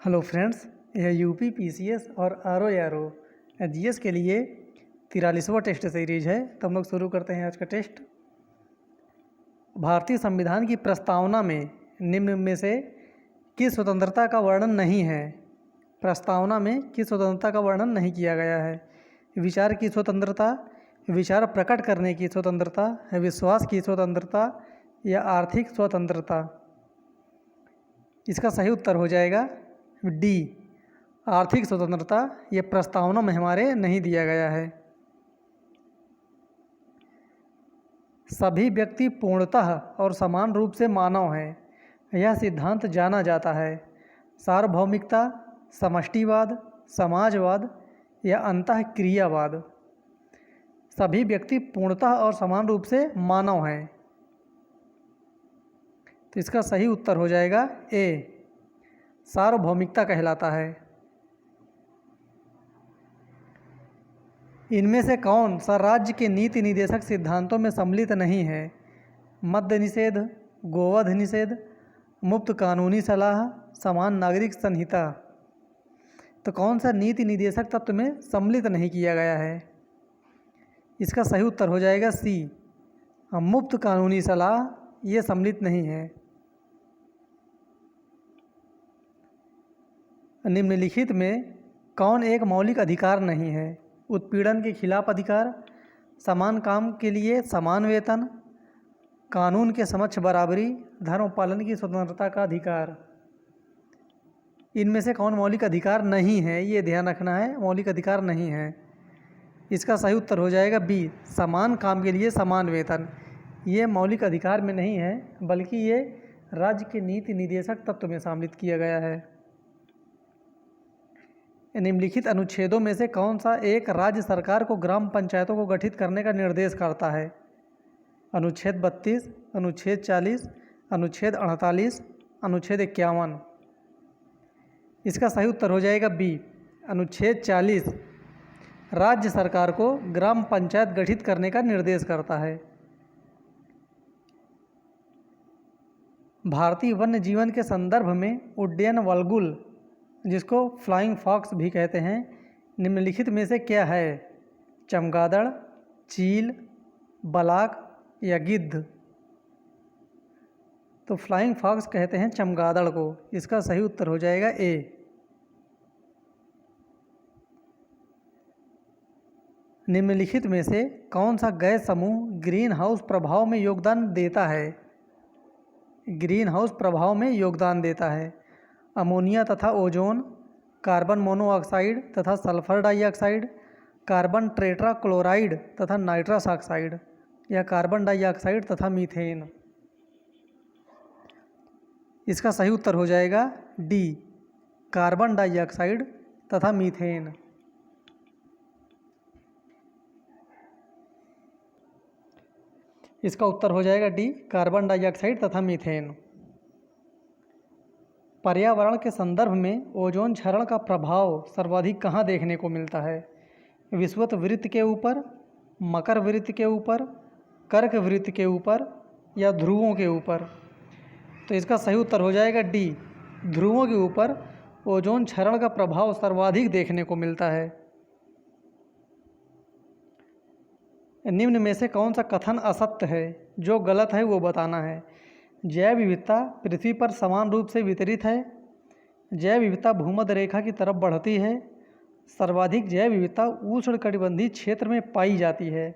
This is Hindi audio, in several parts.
हेलो फ्रेंड्स, यह यूपी पीसीएस और आरओ जीएस के लिए 43वां टेस्ट सीरीज है। तो हम लोग शुरू करते हैं आज का टेस्ट। भारतीय संविधान की प्रस्तावना में निम्न में से किस स्वतंत्रता का वर्णन नहीं है? प्रस्तावना में किस स्वतंत्रता का वर्णन नहीं किया गया है? विचार की स्वतंत्रता, विचार प्रकट करने की स्वतंत्रता, विश्वास की स्वतंत्रता या आर्थिक स्वतंत्रता? इसका सही उत्तर हो जाएगा डी, आर्थिक स्वतंत्रता। ये प्रस्तावना में हमारे नहीं दिया गया है। सभी व्यक्ति पूर्णतः और समान रूप से मानव हैं, यह सिद्धांत जाना जाता है। सार्वभौमिकता, समष्टिवाद, समाजवाद या अंतःक्रियावाद? सभी व्यक्ति पूर्णतः और समान रूप से मानव हैं, तो इसका सही उत्तर हो जाएगा ए, सार्वभौमिकता कहलाता है। इनमें से कौन सा राज्य के नीति निदेशक सिद्धांतों में सम्मिलित नहीं है? मद्य निषेध, गोवध निषेध, मुफ्त कानूनी सलाह, समान नागरिक संहिता? तो कौन सा नीति निदेशक तत्व में सम्मिलित नहीं किया गया है? इसका सही उत्तर हो जाएगा सी, मुफ्त कानूनी सलाह, ये सम्मिलित नहीं है। निम्नलिखित में कौन एक मौलिक अधिकार नहीं है? उत्पीड़न के खिलाफ अधिकार, समान काम के लिए समान वेतन, कानून के समक्ष बराबरी, धर्म पालन की स्वतंत्रता का अधिकार? इनमें से कौन मौलिक अधिकार नहीं है? ये ध्यान रखना है, मौलिक अधिकार नहीं है। इसका सही उत्तर हो जाएगा बी, समान काम के लिए समान वेतन। ये मौलिक अधिकार में नहीं है, बल्कि ये राज्य के नीति निदेशक तत्व में सम्मिलित किया गया है। निम्नलिखित अनुच्छेदों में से कौन सा एक राज्य सरकार को ग्राम पंचायतों को गठित करने का निर्देश करता है? अनुच्छेद 32, अनुच्छेद 40, अनुच्छेद 48, अनुच्छेद 51? इसका सही उत्तर हो जाएगा बी, अनुच्छेद 40 राज्य सरकार को ग्राम पंचायत गठित करने का निर्देश करता है। भारतीय वन्य जीवन के संदर्भ में उड्डयन वल्गुल, जिसको फ्लाइंग फॉक्स भी कहते हैं, निम्नलिखित में से क्या है? चमगादड़, चील, बलाक या गिद्ध? तो फ्लाइंग फॉक्स कहते हैं चमगादड़ को। इसका सही उत्तर हो जाएगा ए। निम्नलिखित में से कौन सा गैस समूह ग्रीन हाउस प्रभाव में योगदान देता है? ग्रीन हाउस प्रभाव में योगदान देता है। अमोनिया तथा ओजोन, कार्बन मोनोऑक्साइड तथा सल्फर डाइऑक्साइड, कार्बन टेट्राक्लोराइड तथा नाइट्रस ऑक्साइड या कार्बन डाइऑक्साइड तथा मीथेन? इसका सही उत्तर हो जाएगा डी, कार्बन डाइऑक्साइड तथा मीथेन। इसका उत्तर हो जाएगा डी, कार्बन डाइऑक्साइड तथा मीथेन। पर्यावरण के संदर्भ में ओजोन क्षरण का प्रभाव सर्वाधिक कहाँ देखने को मिलता है? विषुवत वृत्त के ऊपर, मकर वृत्त के ऊपर, कर्क वृत्त के ऊपर या ध्रुवों के ऊपर? तो इसका सही उत्तर हो जाएगा डी, ध्रुवों के ऊपर ओजोन क्षरण का प्रभाव सर्वाधिक देखने को मिलता है। निम्न में से कौन सा कथन असत्य है? जो गलत है वो बताना है। जैव विविधता पृथ्वी पर समान रूप से वितरित है, जैव विविधता भूमध्य रेखा की तरफ बढ़ती है, सर्वाधिक जैव विविधता उष्णकटिबंधीय क्षेत्र में पाई जाती है।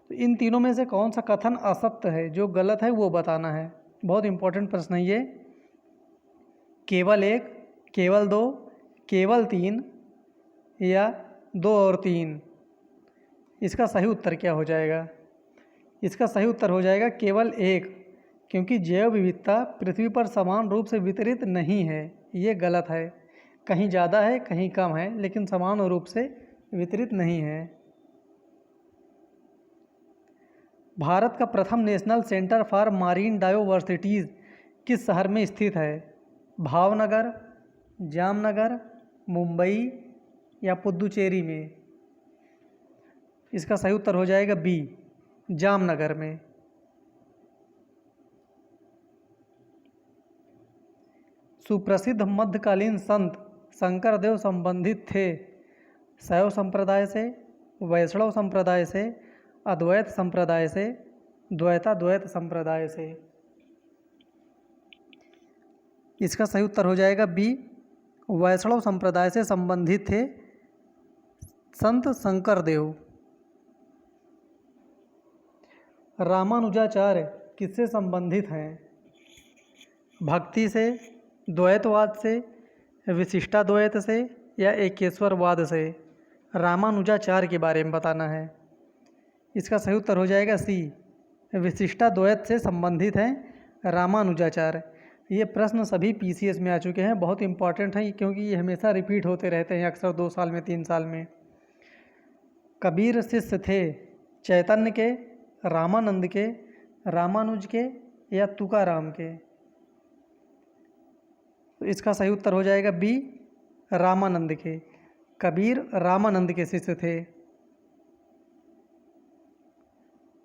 तो इन तीनों में से कौन सा कथन असत्य है? जो गलत है वो बताना है। बहुत इंपॉर्टेंट प्रश्न है ये। केवल एक, केवल दो, केवल तीन या दो और तीन? इसका सही उत्तर क्या हो जाएगा? इसका सही उत्तर हो जाएगा केवल एक, क्योंकि जैव विविधता पृथ्वी पर समान रूप से वितरित नहीं है। ये गलत है, कहीं ज़्यादा है कहीं कम है, लेकिन समान रूप से वितरित नहीं है। भारत का प्रथम नेशनल सेंटर फॉर मारीन डायोवर्सिटीज़ किस शहर में स्थित है? भावनगर, जामनगर, मुंबई या पुदुचेरी में? इसका सही उत्तर हो जाएगा बी, जामनगर में। सुप्रसिद्ध मध्यकालीन संत शंकरदेव संबंधित थे? शैव संप्रदाय से, वैष्णव संप्रदाय से, अद्वैत संप्रदाय से, द्वैताद्वैत संप्रदाय से। इसका सही उत्तर हो जाएगा बी, वैष्णव संप्रदाय से संबंधित थे संत शंकरदेव। रामानुजाचार्य किससे संबंधित हैं? भक्ति से, द्वैतवाद से, विशिष्टाद्वैत से या एकेश्वरवाद से? रामानुजाचार्य के बारे में बताना है। इसका सही उत्तर हो जाएगा सी, विशिष्टाद्वैत से संबंधित हैं रामानुजाचार्य। ये प्रश्न सभी पीसीएस में आ चुके हैं, बहुत इंपॉर्टेंट हैं क्योंकि ये हमेशा रिपीट होते रहते हैं, अक्सर 2 साल में 3 साल में। कबीर शिष्य थे चैतन्य के, रामानंद के, रामानुज के या तुकाराम के? तो इसका सही उत्तर हो जाएगा बी, रामानंद के। कबीर रामानंद के शिष्य थे।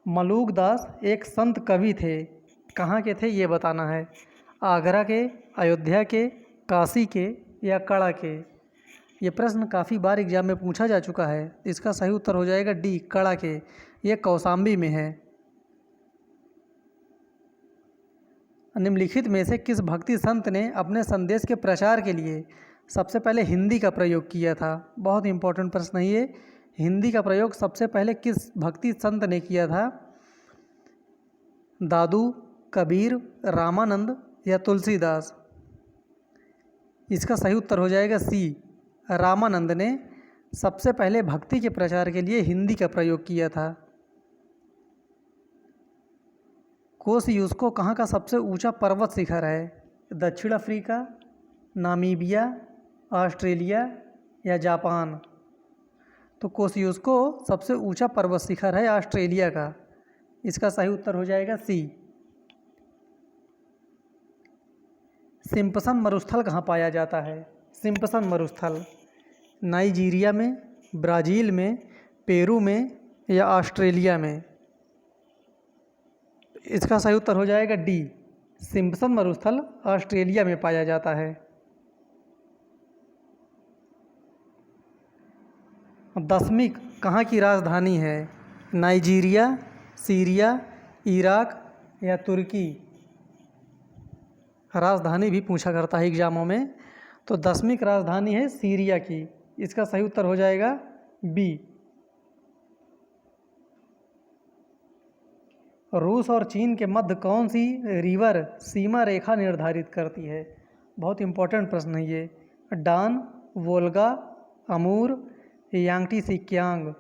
मलूक दास एक संत कवि थे, कहाँ के थे ये बताना है। आगरा के, अयोध्या के, काशी के या कड़ा के? ये प्रश्न काफ़ी बार एग्जाम में पूछा जा चुका है। इसका सही उत्तर हो जाएगा डी, कड़ा के। ये कौशाम्बी में है। निम्नलिखित में से किस भक्ति संत ने अपने संदेश के प्रचार के लिए सबसे पहले हिंदी का प्रयोग किया था? बहुत इंपॉर्टेंट प्रश्न है ये। हिंदी का प्रयोग सबसे पहले किस भक्ति संत ने किया था? दादू, कबीर, रामानंद या तुलसीदास? इसका सही उत्तर हो जाएगा सी, रामानंद ने सबसे पहले भक्ति के प्रचार के लिए हिंदी का प्रयोग किया था। कोसयुस्को कहाँ का सबसे ऊंचा पर्वत शिखर है? दक्षिण अफ्रीका, नामीबिया, ऑस्ट्रेलिया या जापान? तो कोसयुस्को सबसे ऊंचा पर्वत शिखर है ऑस्ट्रेलिया का। इसका सही उत्तर हो जाएगा सी। सिम्पसन मरुस्थल कहाँ पाया जाता है? सिम्पसन मरुस्थल नाइजीरिया में, ब्राज़ील में, पेरू में या ऑस्ट्रेलिया में? इसका सही उत्तर हो जाएगा डी, सिम्पसन मरुस्थल ऑस्ट्रेलिया में पाया जाता है। दशमिक कहाँ की राजधानी है? नाइजीरिया, सीरिया, इराक या तुर्की? राजधानी भी पूछा करता है एग्जामों में। तो दशमिक राजधानी है सीरिया की। इसका सही उत्तर हो जाएगा बी। रूस और चीन के मध्य कौन सी रिवर सीमा रेखा निर्धारित करती है? बहुत इंपॉर्टेंट प्रश्न है ये। डान, वोल्गा, अमूर, यांगटी सिक्यांग?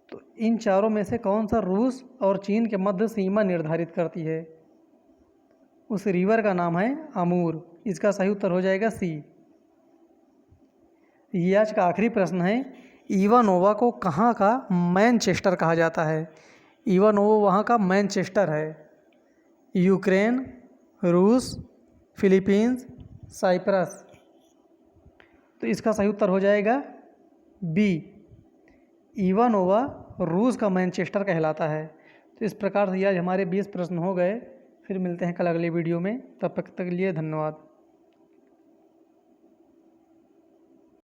तो इन चारों में से कौन सा रूस और चीन के मध्य सीमा निर्धारित करती है? उस रिवर का नाम है अमूर। इसका सही उत्तर हो जाएगा सी। ये आज का आखिरी प्रश्न है। इवानोवा को कहाँ का मैनचेस्टर कहा जाता है? इवानोवा वहाँ का मैनचेस्टर है। यूक्रेन, रूस, फिलीपींस, साइप्रस? तो इसका सही उत्तर हो जाएगा बी। इवानोवा रूस का मैनचेस्टर कहलाता है। तो इस प्रकार से आज हमारे 20 प्रश्न हो गए। फिर मिलते हैं कल अगले वीडियो में। तब तक के लिए धन्यवाद।